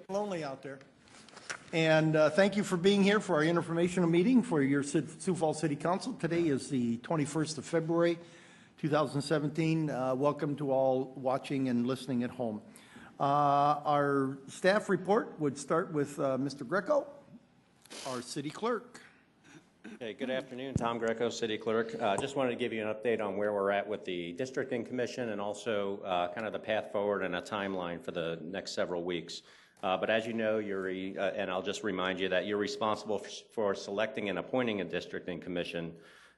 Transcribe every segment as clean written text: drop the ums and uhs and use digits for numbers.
Lonely out there. And thank you for being here for our informational meeting for your Sioux Falls City Council. Today is the 21st of February, 2017. Welcome to all watching and listening at home. Our staff report would start with Mr. Greco, our city clerk. Okay, good afternoon. Tom Greco, City Clerk. Just wanted to give you an update on where we're at with the Districting Commission and also kind of the path forward and a timeline for the next several weeks. But as you know, and I'll just remind you that you're responsible for selecting and appointing a Districting Commission,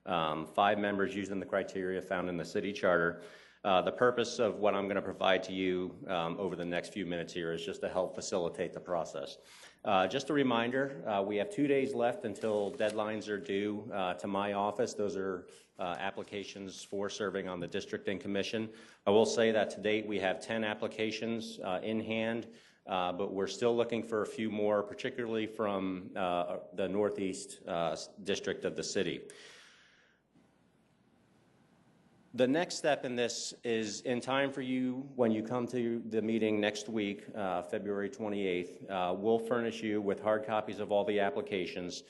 5 members using the criteria found in the city charter. The purpose of what I'm going to provide to you over the next few minutes here is just to help facilitate the process. Just a reminder, we have 2 days left until deadlines are due to my office. Those are applications for serving on the Districting Commission. I will say that to date we have 10 applications in hand, but we're still looking for a few more, particularly from the Northeast district of the city. The next step in this is in time for you when you come to the meeting next week, February 28th, we'll furnish you with hard copies of all the applications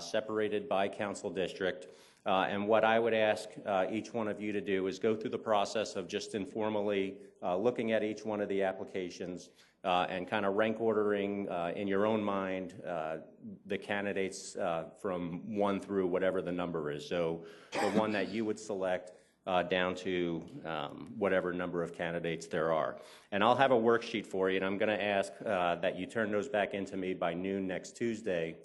separated by council district. And what I would ask each one of you to do is go through the process of just informally looking at each one of the applications and kind of rank ordering in your own mind the candidates from 1 through whatever the number is. So the one that you would select down to whatever number of candidates there are. And I'll have a worksheet for you, and I'm going to ask that you turn those back into me by noon next Tuesday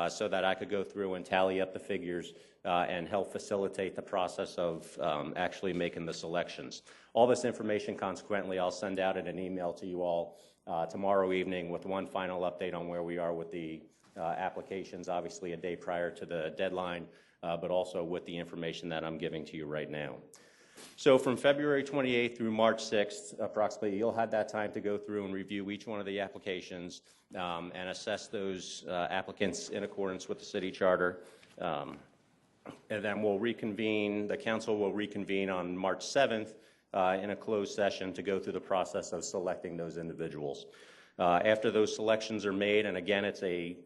so that I could go through and tally up the figures and help facilitate the process of actually making the selections. All this information, consequently, I'll send out in an email to you all tomorrow evening with one final update on where we are with the applications, obviously a day prior to the deadline, but also with the information that I'm giving to you right now. So from February 28th through March 6th, approximately, you'll have that time to go through and review each one of the applications and assess those applicants in accordance with the city charter. And then we'll reconvene, the council will reconvene on March 7th in a closed session to go through the process of selecting those individuals. After those selections are made, and again, it's a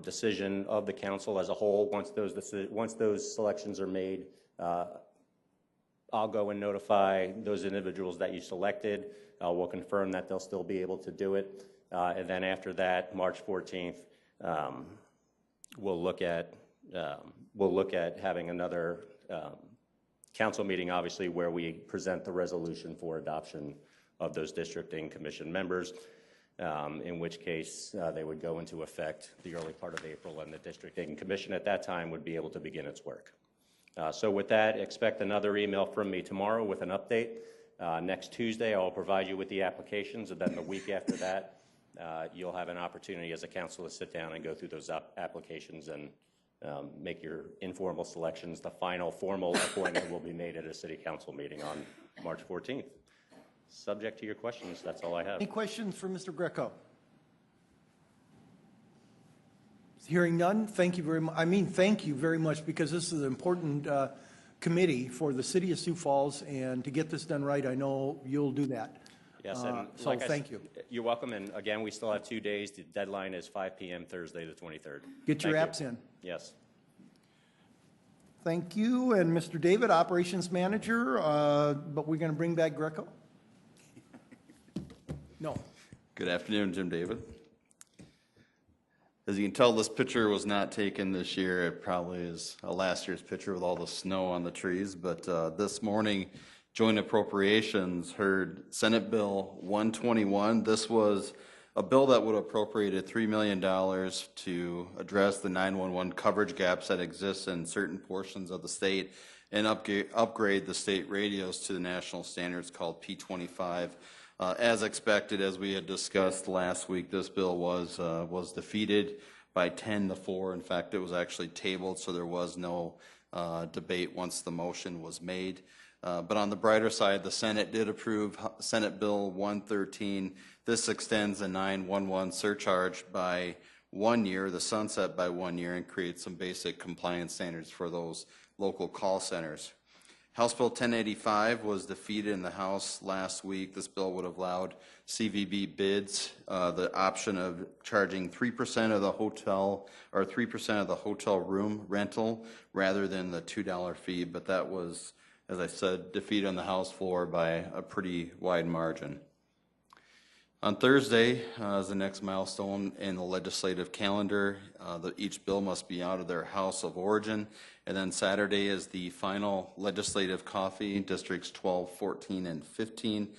decision of the council as a whole. Once those selections are made, I'll go and notify those individuals that you selected. We'll confirm that they'll still be able to do it. And then after that, March 14th, we'll look at having another council meeting, obviously, where we present the resolution for adoption of those Districting Commission members. In which case they would go into effect the early part of April, and the Districting Commission at that time would be able to begin its work. So with that, expect another email from me tomorrow with an update. Next Tuesday, I'll provide you with the applications, and then the week after that, you'll have an opportunity as a council to sit down and go through those applications and make your informal selections. The final formal appointment will be made at a city council meeting on March 14th. Subject to your questions, that's all I have. Any questions for Mr. Greco? Hearing none, thank you very much. Thank you very much, because this is an important committee for the City of Sioux Falls, and to get this done right, I know you'll do that. Yes, and so like thank you. You're welcome, and again, we still have 2 days. The deadline is 5 p.m. Thursday the 23rd. Get your apps in. Yes. Thank you, and Mr. David, Operations Manager, but we're going to bring back Greco? No. Good afternoon, Jim David. As you can tell, this picture was not taken this year. It probably is a last year's picture with all the snow on the trees. But this morning, Joint Appropriations heard Senate Bill 121. This was a bill that would have appropriated $3 million to address the 911 coverage gaps that exist in certain portions of the state and upgrade the state radios to the national standards called P25. As expected, as we had discussed last week, this bill was defeated by 10-4. In fact, it was actually tabled, so there was no debate once the motion was made. But on the brighter side, the Senate did approve Senate Bill 113. This extends the 911 surcharge by 1 year, the sunset by 1 year, and creates some basic compliance standards for those local call centers. House Bill 1085 was defeated in the House last week. This bill would have allowed CVB bids the option of charging 3% of the hotel or 3% of the hotel room rental rather than the $2 fee. But that was, as I said, defeated on the House floor by a pretty wide margin. On Thursday is the next milestone in the legislative calendar. Each bill must be out of their house of origin. And then Saturday is the final legislative coffee, Districts 12, 14, and 15.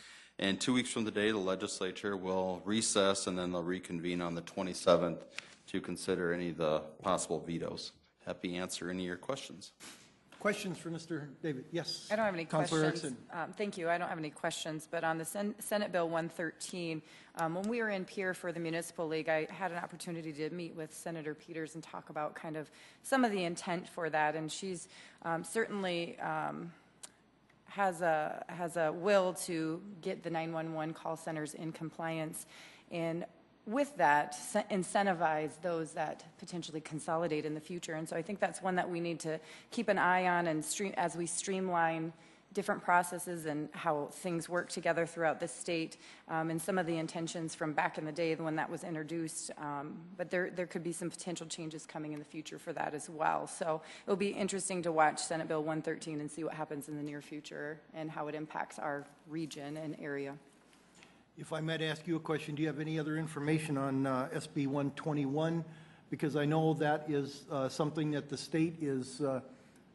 And 2 weeks from today, the legislature will recess, and then they'll reconvene on the 27th to consider any of the possible vetoes. Happy to answer any of your questions. Questions for Mr. David? Yes. I don't have any Councilor questions. Thank you. I don't have any questions, but on the Senate Bill 113, when we were in Pierre for the Municipal League, I had an opportunity to meet with Senator Peters and talk about kind of some of the intent for that, and she's certainly has a will to get the 911 call centers in compliance, and with that, incentivize those that potentially consolidate in the future. And so I think that's one that we need to keep an eye on and as we streamline different processes and how things work together throughout the state, and some of the intentions from back in the day when that was introduced. But there could be some potential changes coming in the future for that as well. So it'll be interesting to watch Senate Bill 113 and see what happens in the near future and how it impacts our region and area. If I might ask you a question, do you have any other information on SB 121? Because I know that is something that the state is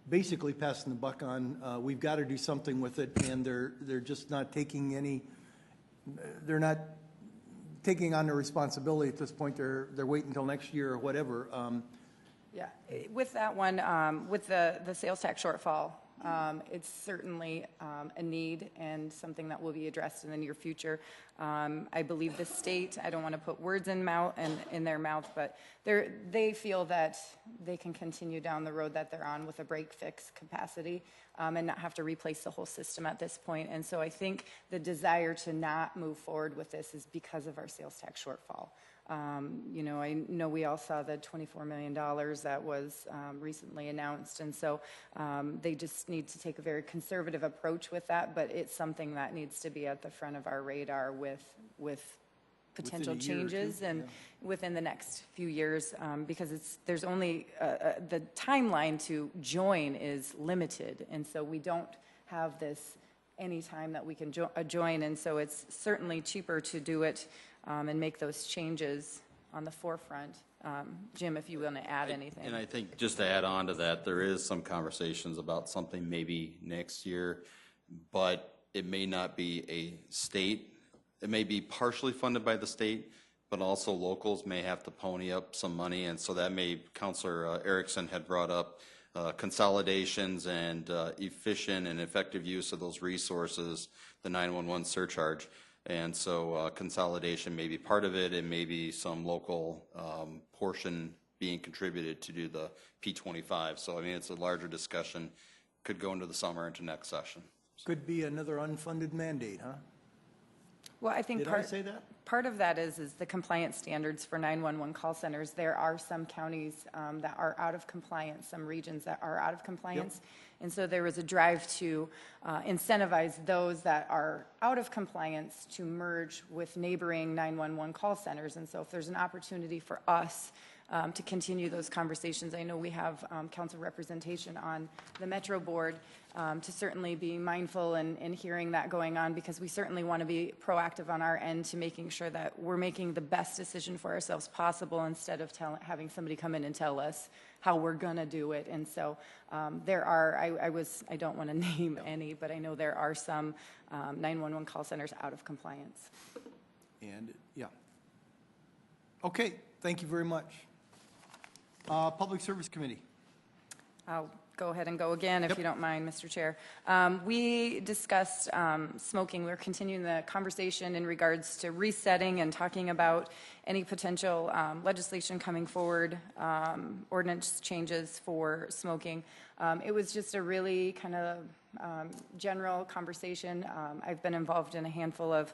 basically passing the buck on. We've got to do something with it, and they're just not taking any. They're not taking on the responsibility at this point. They're waiting until next year or whatever. Yeah, with that one, with the sales tax shortfall. It's certainly a need and something that will be addressed in the near future. I believe the state, I don't want to put words in their mouth, but they feel that they can continue down the road that they're on with a break-fix capacity and not have to replace the whole system at this point. And so I think the desire to not move forward with this is because of our sales tax shortfall. You know, I know we all saw the $24 million that was recently announced, and so they just need to take a very conservative approach with that, but it's something that needs to be at the front of our radar with potential changes and within the next few years, because there's only the timeline to join is limited, and so we don't have this any time that we can join, and so it's certainly cheaper to do it and make those changes on the forefront. Jim, if you want to add anything. And I think just to add on to that, there is some conversations about something maybe next year, but it may not be a state. It may be partially funded by the state, but also locals may have to pony up some money, and so that may, Councilor Erickson had brought up consolidations and efficient and effective use of those resources, the 911 surcharge. And so consolidation may be part of it, and maybe some local portion being contributed to do the P25. So, I mean, it's a larger discussion. Could go into the summer, into next session. Could be another unfunded mandate, huh? Well, I think Did I say that? part of that is the compliance standards for 911 call centers. There are some counties that are out of compliance, some regions that are out of compliance. Yep. And so there was a drive to incentivize those that are out of compliance to merge with neighboring 911 call centers. And so if there's an opportunity for us to continue those conversations, I know we have council representation on the Metro Board to certainly be mindful and hearing that going on, because we certainly want to be proactive on our end to making sure that we're making the best decision for ourselves possible instead of having somebody come in and tell us how we're going to do it. And so there are, I don't want to name any, but I know there are some 911 call centers out of compliance. And, yeah. Okay, thank you very much. Public Service Committee. I'll go ahead and go again, if you don't mind, Mr. Chair. We discussed smoking. We're continuing the conversation in regards to resetting and talking about any potential legislation coming forward, ordinance changes for smoking. It was just a really kind of general conversation. I've been involved in a handful of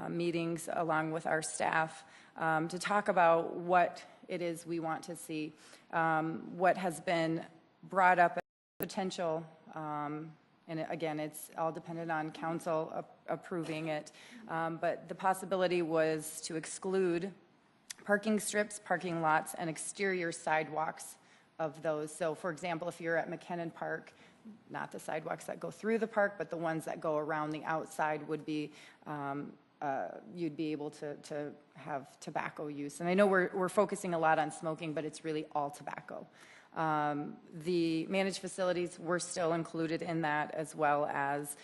meetings along with our staff to talk about what it is we want to see. What has been brought up as potential And again, it's all dependent on council approving it. But the possibility was to exclude parking strips, parking lots, and exterior sidewalks of those. So for example, if you're at McKinnon Park, not the sidewalks that go through the park, but the ones that go around the outside would be, you'd be able to have tobacco use. And I know we're focusing a lot on smoking, but it's really all tobacco. The managed facilities were still included in that, as well as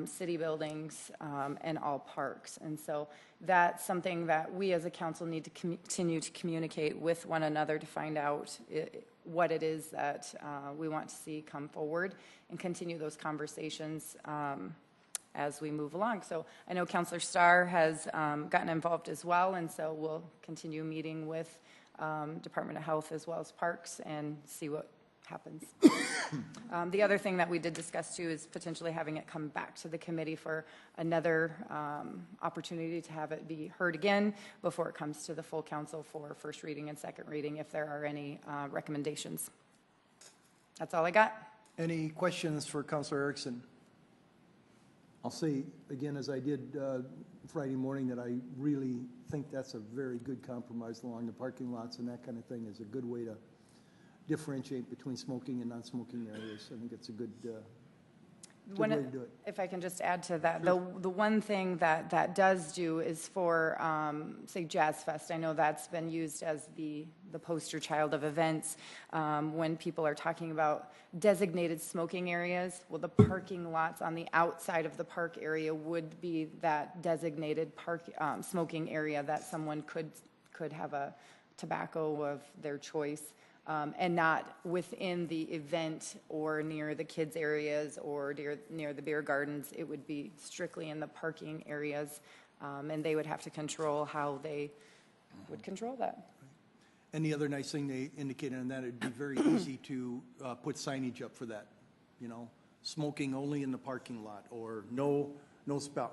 city buildings and all parks. And so that's something that we as a council need to continue to communicate with one another to find out what it is that we want to see come forward and continue those conversations as we move along. So I know Councilor Starr has gotten involved as well, and so we'll continue meeting with Department of Health as well as Parks and see what happens. The other thing that we did discuss too is potentially having it come back to the committee for another opportunity to have it be heard again before it comes to the full council for first reading and second reading if there are any recommendations. That's all I got. Any questions for Councilor Erickson? I'll say again, as I did Friday morning, that I really think that's a very good compromise along the parking lots, and that kind of thing is a good way to differentiate between smoking and non-smoking areas. I think it's a good way to do it. If I can just add to that, the one thing that does do is for, say, Jazz Fest. I know that's been used as the poster child of events when people are talking about designated smoking areas. Well, the parking lots on the outside of the park area would be that designated smoking area that someone could have a tobacco of their choice. And not within the event or near the kids' areas or near the beer gardens. It would be strictly in the parking areas, and they would have to control how they would control that. And the other nice thing they indicated on that, it'd be very easy to put signage up for that. You know, smoking only in the parking lot, or no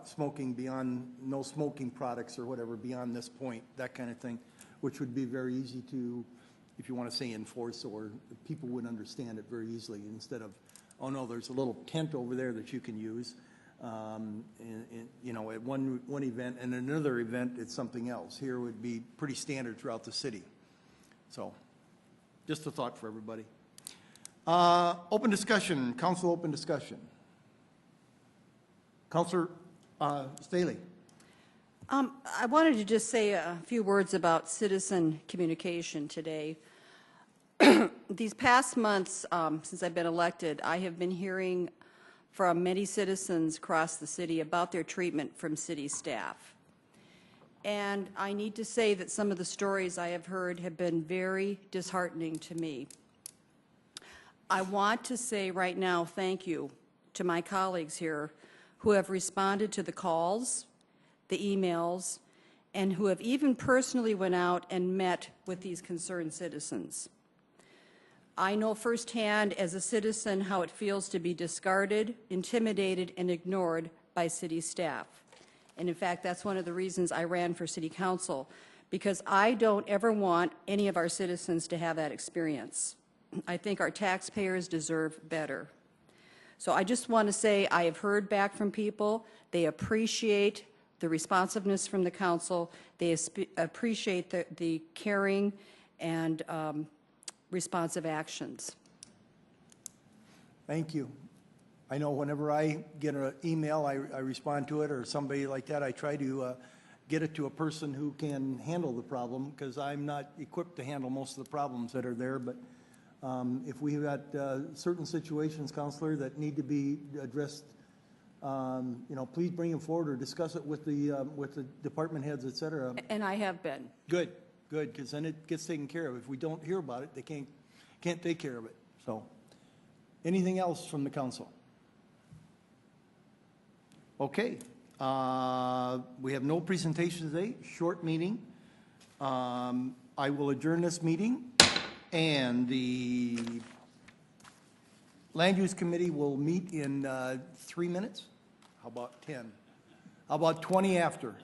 smoking beyond, no smoking products or whatever beyond this point, that kind of thing, which would be very easy to, if you want to say enforce, or people would understand it very easily instead of, oh no, there's a little tent over there that you can use, you know, at one event, and another event it's something else. Here would be pretty standard throughout the city. So, just a thought for everybody. Open discussion, council open discussion. Councilor Staley. I wanted to just say a few words about citizen communication today. These past months, since I've been elected, I have been hearing from many citizens across the city about their treatment from city staff. And I need to say that some of the stories I have heard have been very disheartening to me. I want to say right now thank you to my colleagues here who have responded to the calls, the emails, and who have even personally went out and met with these concerned citizens. I know firsthand as a citizen how it feels to be discarded, intimidated, and ignored by city staff. And in fact, that's one of the reasons I ran for city council, because I don't ever want any of our citizens to have that experience. I think our taxpayers deserve better. So I just want to say I have heard back from people. They appreciate the responsiveness from the council. They appreciate the caring and responsive actions. Thank you. I know whenever I get an email, I respond to it, or somebody like that, I try to get it to a person who can handle the problem, because I'm not equipped to handle most of the problems that are there. But if we've got certain situations, Counselor, that need to be addressed, you know, please bring them forward or discuss it with the department heads, et cetera. And I have been. Good, good, because then it gets taken care of. If we don't hear about it, they can't take care of it. So, anything else from the council? Okay, we have no presentation today. Short meeting. I will adjourn this meeting, and the Land Use Committee will meet in 3 minutes. How about 10? How about 20 after?